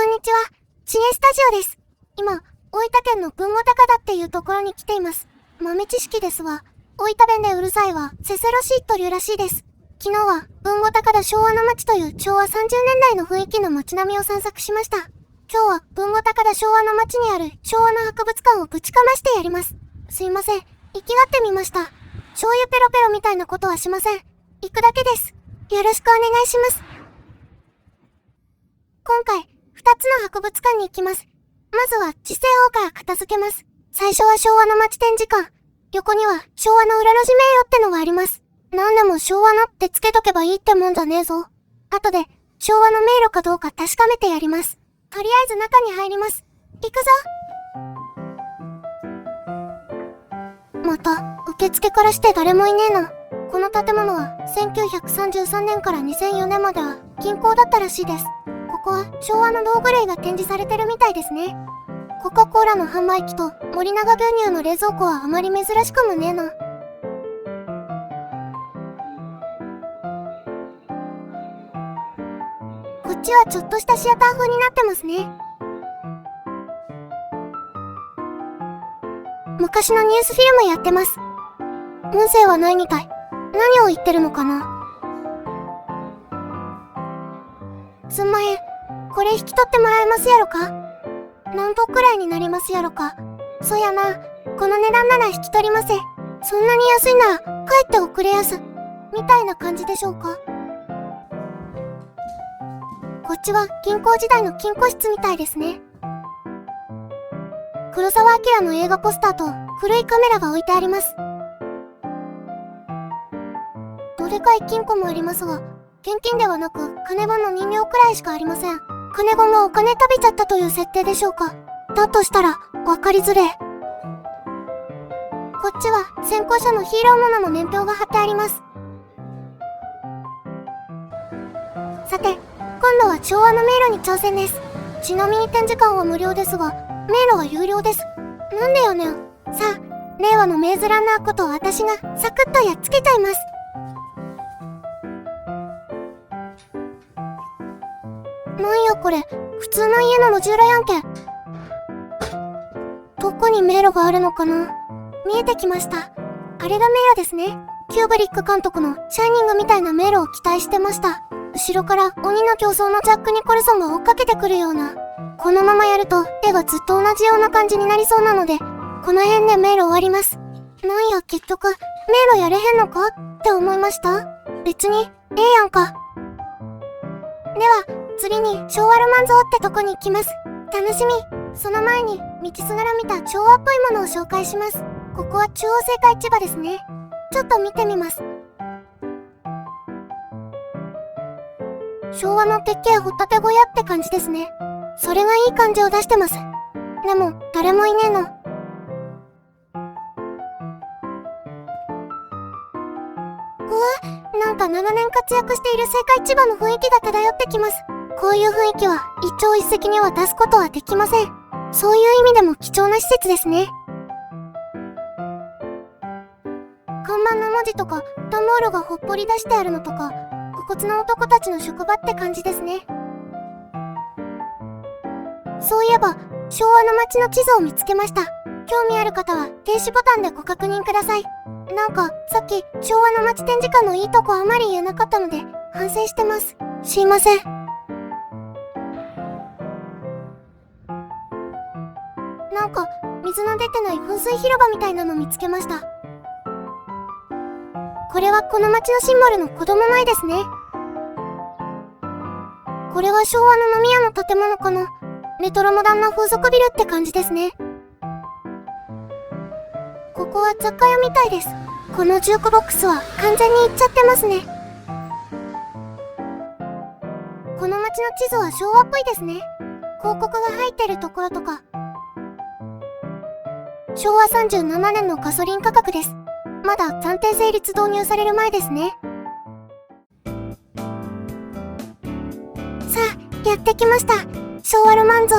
んにちは、知恵スタジオです。今、大分県の豊後高田っていうところに来ています。豆知識ですわ。大分弁でうるさいは、せせろしいというらしいです。昨日は、豊後高田昭和の町という昭和30年代の雰囲気の街並みを散策しました。今日は、豊後高田昭和の町にある昭和の博物館をぶちかましてやります。すいません、生きがってみました。醤油ペロペロみたいなことはしません。行くだけです。よろしくお願いします。今回、2つの博物館に行きます。まずは、知性王から片付けます。最初は昭和の町展示館。横には、昭和の裏路地迷路ってのがあります。なんでも昭和のってつけとけばいいってもんじゃねえぞ。後で、昭和の迷路かどうか確かめてやります。とりあえず中に入ります。行くぞ。また、受付からして誰もいねえな。この建物は、1933年から2004年までは、銀行だったらしいです。ここは昭和の道具類が展示されてるみたいですね。コカ・コーラの販売機と森永牛乳の冷蔵庫はあまり珍しくもねえな。こっちはちょっとしたシアター風になってますね。昔のニュースフィルムやってます。音声はないみたい。何を言ってるのかな。すんまへん。これ引き取ってもらえますやろか？何歩くらいになりますやろか？そやな、この値段なら引き取りませ。そんなに安いなら、帰っておくれやす。みたいな感じでしょうか？こっちは銀行時代の金庫室みたいですね。黒澤明の映画ポスターと古いカメラが置いてあります。どでかい金庫もありますが、現金ではなく金本の人形くらいしかありません。金本がお金食べちゃったという設定でしょうか。だとしたら、わかりづれ。こっちは先行者のヒーローものの年表が貼ってあります。さて、今度は昭和の迷路に挑戦です。ちなみに展示館は無料ですが、迷路は有料です。なんでよねん。さあ、令和のメイズランナーこと私がサクッとやっつけちゃいます。なんやこれ、普通の家の路地裏やんけ。どこに迷路があるのかな。見えてきました。あれが迷路ですね。キューブリック監督のシャイニングみたいな迷路を期待してました。後ろから鬼の競争のジャック・ニコルソンが追っかけてくるような。このままやると絵がずっと同じような感じになりそうなので、この辺で迷路終わります。なんや結局、迷路やれへんのかって思いました。別に、ええやんか。では、次に昭和ロマンゾーってとこに行きます。楽しみ。その前に道すがら見た昭和っぽいものを紹介します。ここは中央青果市場ですね。ちょっと見てみます。昭和の鉄拳ホタテ小屋って感じですね。それがいい感じを出してます。でも誰もいねえな。なんか長年活躍している青果市場の雰囲気が漂ってきます。こういう雰囲気は一朝一夕には出すことはできません。そういう意味でも貴重な施設ですね。看板の文字とか段ボールがほっぽり出してあるのとか、古骨な男たちの職場って感じですね。そういえば昭和の街の地図を見つけました。興味ある方は停止ボタンでご確認ください。なんかさっき昭和の街展示館のいいとこあまり言えなかったので反省してます。すいません。なんか水の出てない噴水広場みたいなの見つけました。これはこの街のシンボルの子供前ですね。これは昭和の飲み屋の建物かな。レトロモダンな風俗ビルって感じですね。ここは雑貨屋みたいです。このジュークボックスは完全にいっちゃってますね。この街の地図は昭和っぽいですね。広告が入ってるところとか。昭和37年のガソリン価格です。まだ暫定税率導入される前ですね。さあ、やってきました。昭和ロマンゾ。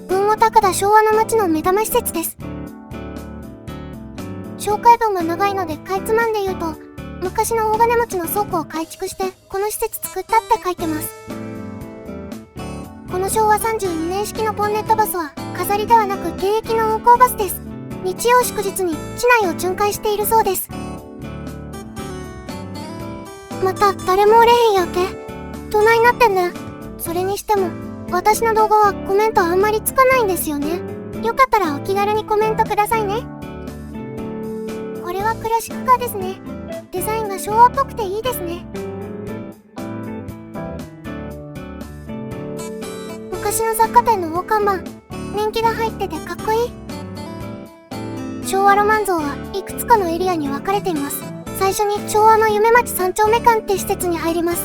豊後高田昭和の街の目玉施設です。紹介文が長いのでかいつまんで言うと、昔の大金持ちの倉庫を改築してこの施設作ったって書いてます。この昭和32年式のボンネットバスは飾りではなく現役の運行バスです。日曜祝日に市内を巡回しているそうです。また誰もおれへんやんけ。どないなってんねん。それにしても私の動画はコメントあんまりつかないんですよね。よかったらお気軽にコメントくださいね。これはクラシックカーですね。デザインが昭和っぽくていいですね。昔の雑貨店の大看板、年季が入っててかっこいい。昭和ロマン像はいくつかのエリアに分かれています。最初に昭和の夢町三丁目館って施設に入ります。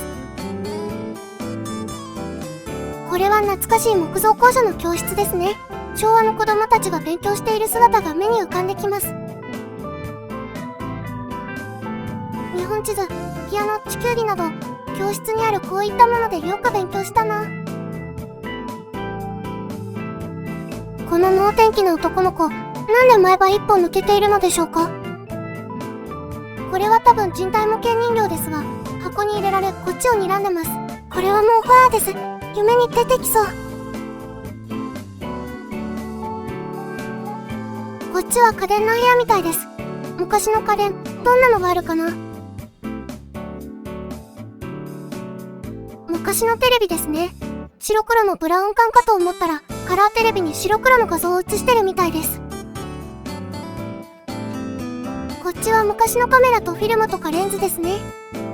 これは懐かしい木造校舎の教室ですね。昭和の子供たちが勉強している姿が目に浮かんできます。日本地図、ピアノ、地球儀など教室にあるこういったものでよく勉強したな。この能天気な男の子、なんで前歯一本抜けているのでしょうか。これは多分人体模型人形ですが、箱に入れられこっちを睨んでます。これはもうホラーです。夢に出てきそう。こっちは家電の部屋みたいです。昔の家電、どんなのがあるかな。昔のテレビですね。白黒のブラウン管かと思ったら、カラーテレビに白黒の画像を映してるみたいです。こっちは昔のカメラとフィルムとかレンズですね。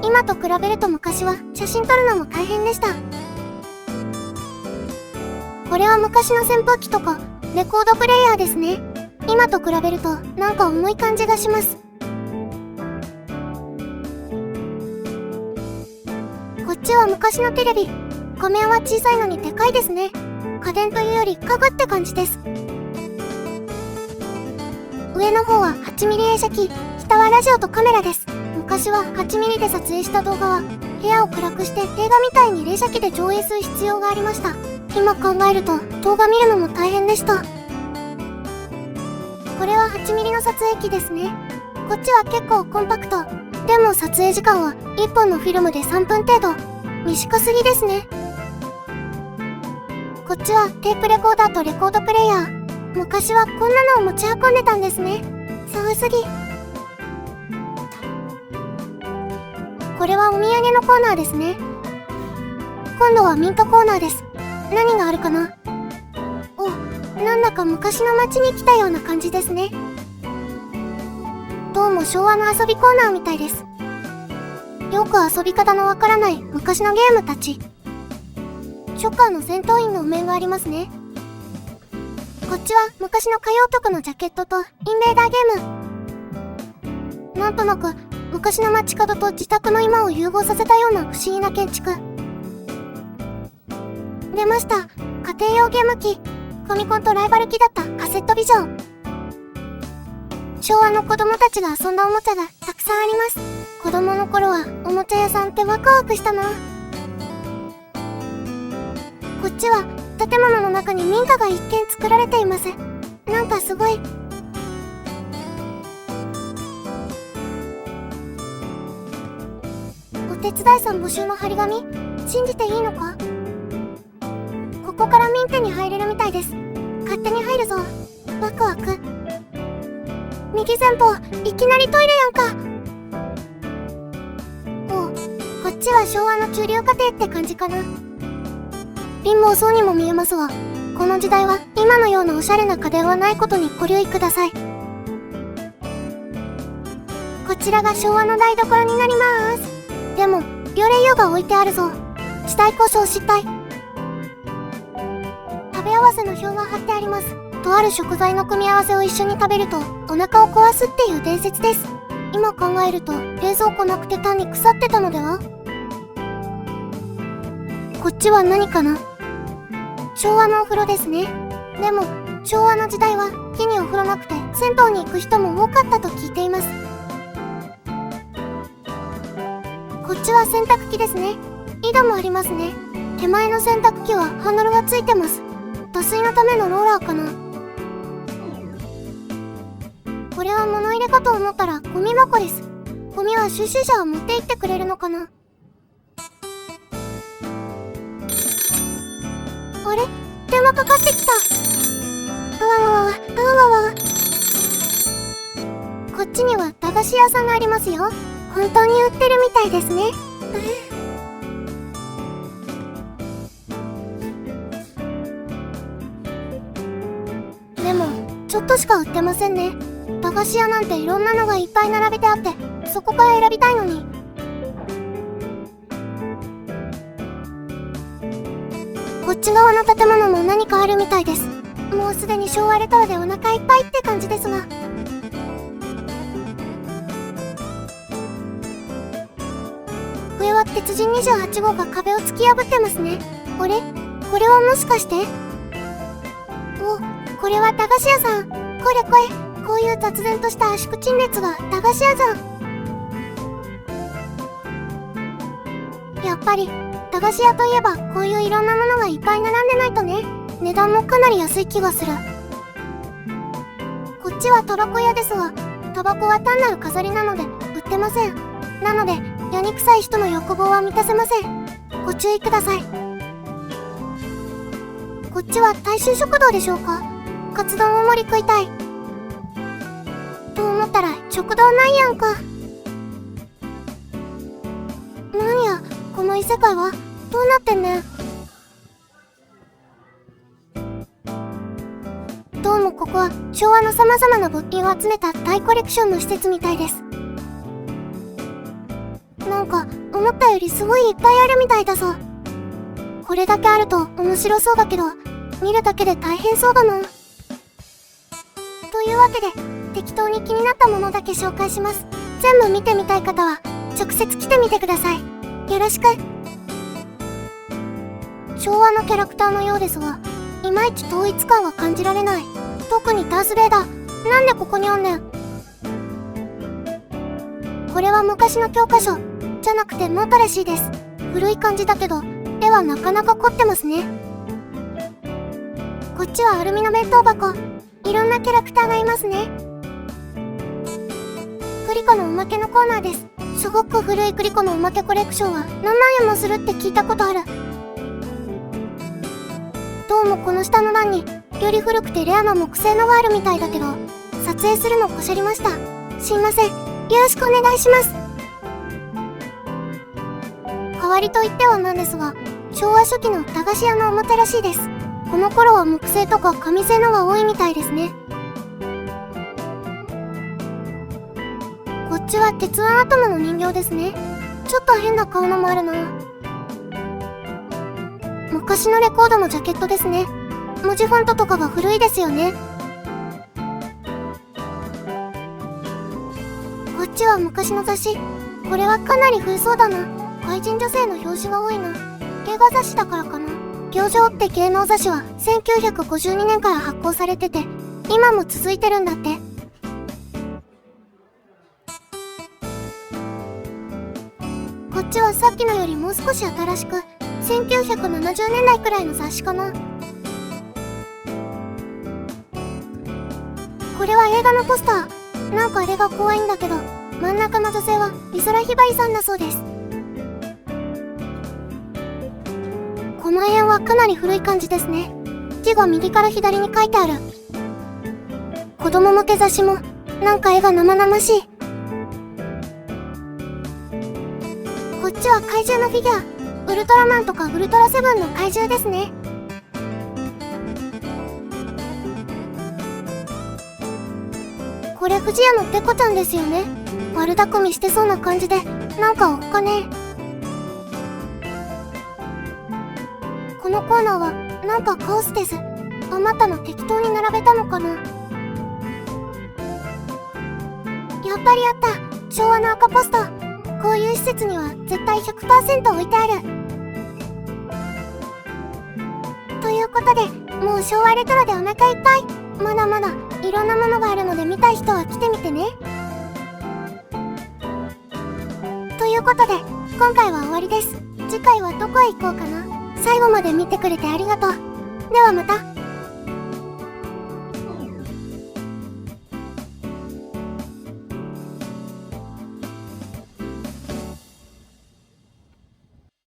今と比べると昔は写真撮るのも大変でした。これは昔の扇風機とかレコードプレイヤーですね。今と比べるとなんか重い感じがします。こっちは昔のテレビ。画面は小さいのにでかいですね。家電というより家具って感じです。上の方は 8mm 映写機、下はラジオとカメラです。昔は 8mm で撮影した動画は部屋を暗くして映画みたいに映写機で上映する必要がありました。今考えると動画見るのも大変でした。これは 8mm の撮影機ですね。こっちは結構コンパクト。でも撮影時間は1本のフィルムで3分程度。短すぎですね。こっちはテープレコーダーとレコードプレイヤー。昔はこんなのを持ち運んでたんですね。すごすぎ。これはお土産のコーナーですね。今度はミントコーナーです。何があるかな。お、なんだか昔の街に来たような感じですね。どうも昭和の遊びコーナーみたいです。よく遊び方のわからない昔のゲームたち。ショッカーの戦闘員のお面がありますね。こっちは昔の歌謡曲のジャケットとインベーダーゲーム。なんとなく昔の街角と自宅の今を融合させたような不思議な建築。出ました。家庭用ゲーム機。ファミコンとライバル機だったカセットビジョン。昭和の子供たちが遊んだおもちゃがたくさんあります。子供の頃はおもちゃ屋さんってワクワクしたな。こっちは建物の中に民家が一見作られています。なんかすごい。お手伝いさん募集の張り紙、信じていいのか。ここからミンテに入れるみたいです。勝手に入るぞ。ワクワク。右前方、いきなりトイレやんか。おう、こっちは昭和の中流家庭って感じかな。貧乏そうにも見えますが、この時代は今のようなおしゃれな家電はないことにご留意ください。こちらが昭和の台所になります。でも、料理用が置いてあるぞ。地帯交渉失態。食べ合わせの表が貼ってあります。とある食材の組み合わせを一緒に食べるとお腹を壊すっていう伝説です。今考えると冷蔵庫なくて単に腐ってたのでは。こっちは何かな。昭和のお風呂ですね。でも昭和の時代は家にお風呂なくて銭湯に行く人も多かったと聞いています。こっちは洗濯機ですね。井戸もありますね。手前の洗濯機はハンドルがついてます。脱水のためのローラーかな。これは物入れかと思ったらゴミ箱です。ゴミは収集車は持って行ってくれるのかな。あれ？電話かかってきた。うわわわわ、うわわわ。こっちには駄菓子屋さんがありますよ。本当に売ってるみたいですね。でも、ちょっとしか売ってませんね。駄菓子屋なんていろんなのがいっぱい並べてあって、そこから選びたいのに。こっち側の建物も何かあるみたいです。もうすでに昭和レトロでお腹いっぱいって感じですが。上は鉄人28号が壁を突き破ってますね。あれ？これはもしかして？お、これは駄菓子屋さん。これ。こういう雑然とした圧縮陳列が駄菓子屋さん。やっぱり、駄菓子屋といえばこういういろんなものがいっぱい並んでないとね。値段もかなり安い気がする。こっちはタバコ屋ですが、タバコは単なる飾りなので売ってません。なので、やにくさい人の欲望は満たせません。ご注意ください。こっちは大衆食堂でしょうか？カツ丼大盛り食いたい。と思ったら食堂ないやんか。なんや、この異世界はどうなってんねん。どうもここは昭和の様々な物品を集めた大コレクションの施設みたいです。なんか思ったよりすごいいっぱいあるみたいだぞ。これだけあると面白そうだけど、見るだけで大変そうだな。というわけで、適当に気になったものだけ紹介します。全部見てみたい方は直接来てみてください。よろしく。昭和のキャラクターのようですが、いまいち統一感は感じられない。特にダース・ベイダー、なんでここにおんねん。これは昔の教科書じゃなくてノートらしいです。古い感じだけど、絵はなかなか凝ってますね。こっちはアルミの弁当箱。いろんなキャラクターがいますね。グリコのおまけのコーナーです。すごく古いグリコのおまけコレクションは何万円もするって聞いたことある。どうもこの下の欄により古くてレアな木製のがあるみたいだけど、撮影するのこしゃりました。すいません。よろしくお願いします。代わりといってはなんですが、昭和初期の駄菓子屋の表らしいです。この頃は木製とか紙製のが多いみたいですね。こっちは鉄腕アトムの人形ですね。ちょっと変な顔のもあるな。昔のレコードのジャケットですね。文字フォントとかが古いですよね。こっちは昔の雑誌。これはかなり古そうだな。外人女性の表紙が多いな。映画雑誌だからかな。教場って芸能雑誌は1952年から発行されてて、今も続いてるんだって。こっちはさっきのよりもう少し新しく、1970年代くらいの雑誌かな。これは映画のポスター。なんかあれが怖いんだけど、真ん中の女性は美空ひばりさんだそうです。この辺はかなり古い感じですね。字が右から左に書いてある。子供向け雑誌も、なんか絵が生々しい。こっちは怪獣のフィギュア。ウルトラマンとかウルトラセブンの怪獣ですね。これ不二家のペコちゃんですよね。悪巧みしてそうな感じで、なんかおっかねえ。このコーナーはなんかカオスです。余ったの適当に並べたのかな。やっぱりあった。昭和の赤ポスト。こういう施設には絶対 100% 置いてある。ということで、もう昭和レトロでお腹いっぱい。まだまだいろんなものがあるので見たい人は来てみてね。ということで、今回は終わりです。次回はどこへ行こうかな。最後まで見てくれてありがとう。ではまた。